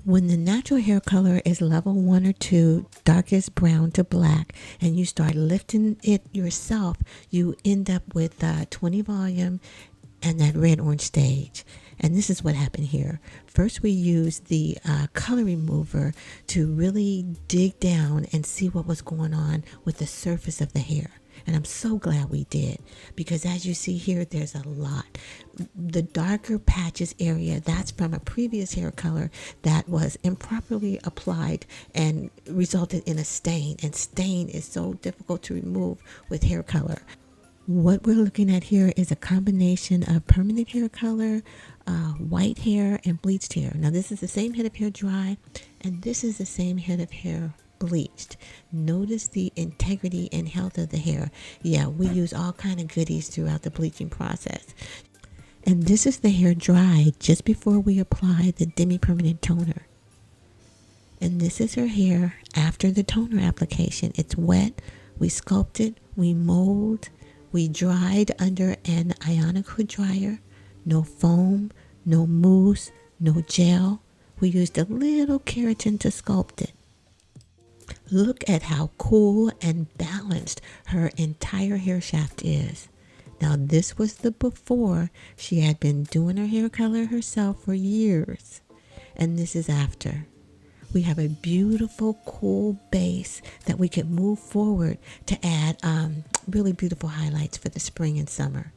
When the natural hair color is level 1 or 2, darkest brown to black, and you start lifting it yourself, you end up with 20 volume and that red orange stage. And this is what happened here. First, we used the color remover to really dig down and see what was going on with the surface of the hair. And I'm so glad we did, because as you see here, there's a lot. The darker patches area, that's from a previous hair color that was improperly applied and resulted in a stain. And stain is so difficult to remove with hair color. What we're looking at here is a combination of permanent hair color, white hair, and bleached hair. Now this is the same head of hair dry, and this is the same head of hair bleached. Notice the integrity and health of the hair. Yeah, we use all kind of goodies throughout the bleaching process. And this is the hair dried just before we apply the demi-permanent toner. And this is her hair after the toner application. It's wet, we sculpt it, we mold, we dried under an ionic hood dryer. No foam, no mousse, no gel. We used a little keratin to sculpt it. Look at how cool and balanced her entire hair shaft is. Now this was the before. She had been doing her hair color herself for years. And this is after. We have a beautiful, cool base that we can move forward to add really beautiful highlights for the spring and summer.